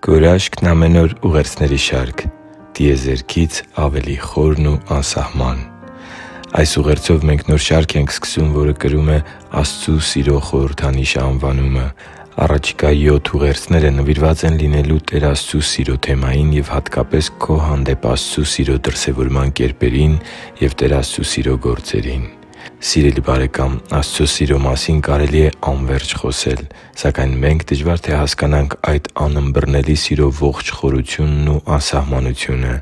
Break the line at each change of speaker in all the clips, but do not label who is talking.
Գորաշքն ամեն օր ուղերձների շարք՝ տիեզերքից ավելի խորն ու անսահման։ Այս ուղերձով մենք նոր շարք ենք սկսում, որը կրում է «Աստծու սիրո խորհրդանիշը» անվանումը։ Առաջիկա 7 ուղերձները նվիրված են լինելու Տեր Աստծու սիրո թեմային և հատկապես քո հանդեպ Աստծու սիրո դրսևորման կերպերին և Տեր Աստծու սիրո գործերին։ Սիրելի՛ բարեկամ, Աստծո սիրո մասին կարելի է անվերջ խոսել, սակայն մենք դժվար թե հասկանանք այդ անըմբռնելի սիրո ողջ խորությունն ու անսահմանությունը։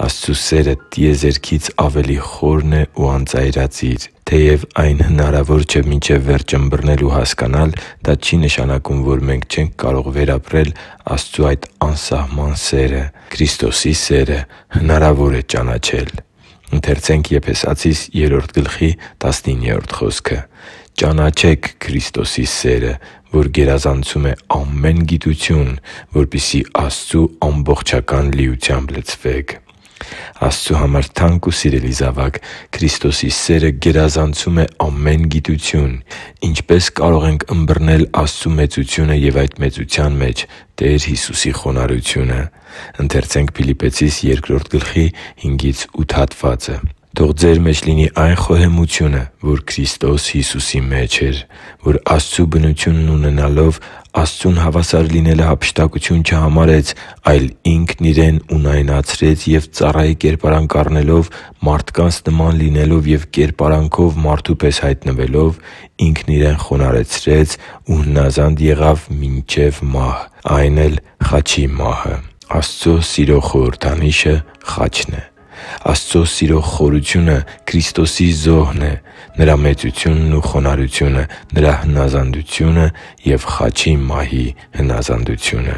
Աստծու սերը տիեզերքից ավելի խորն է ու անծայրածիր։ Թեև այն հնարավոր չէ մինչև վերջ ըմբռնել ու հասկանալ, դա չի նշանակում, որ մենք չենք կարող վերապրել Աստծու այդ անսահման սերը։ Քրիստոսի սերը հնարավոր է ճանաչել։ «Ճանաչե՛ք Քրիստոսի սերը, որ գերազանցում է ամեն գիտություն, որպեսզի Աստծու ամբողջական լիությամբ լցվեք» (Եփեսացիս 3․19)։ Աստծու համար թանկ ու սիրելի՛ զավակ, Քրիստոսի սերը գերազանցում է ամեն գիտություն։ Ինչպե՞ս կարող ենք ըմբռնել Աստծու մեծությունը և այդ մեծության մեջ Տեր Հիսուսի խոնարհությունը։ «Թող ձեր մեջ լինի այն խոհեմությունը, որ Քրիստոս Հիսուսի մեջ էր, որ Աստծու բնությունն ունենալով Աստծուն հավասար լինելը հափշտակություն չհամարեց, այլ Ինքն Իրեն ունայնացրեց և ծառայի կերպարանք առնելով, մարդկանց նման լինելով և կերպարանքով մարդու պես հայտնվելով, Ինքն Իրեն խոնարհեցրեց ու հնազանդ եղավ մինչև մահ, այն էլ՝ խաչի մահը» (Փիլիպպեցիս 2․5-8)։ Աստծո սիրո խորհրդանիշը խաչն է։ Աստծո սիրո խորությունը Քրիստոսի զոհն է՝ Նրա մեծությունն ու խոնարհությունը, Նրա հնազանդությունը և խաչի մահի հնազանդությունը։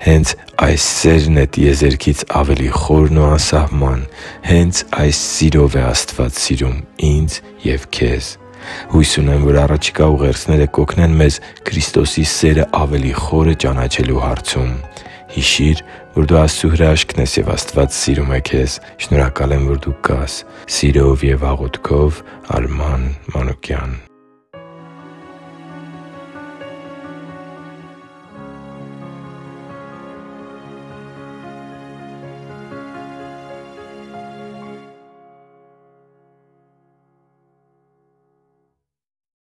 Հենց այս սերն է տիեզերքից ավելի խորն ու անսահման։ Հենց այս սիրով է Աստված սիրում ինձ և քեզ։ Հույս ունեմ, որ առաջիկա ուղերձները կօգնեն մեզ Քրիստոսի սերը ավելի խորը ճանաչելու հարցում։ Հիշի՛ր, որ դու Աստծո հրաշքն ես, և Աստված սիրում է քեզ։ Շնորհակալ եմ, որ դու կա՛ս։ Սիրով և աղոթքով՝ Արման Մանուկյան։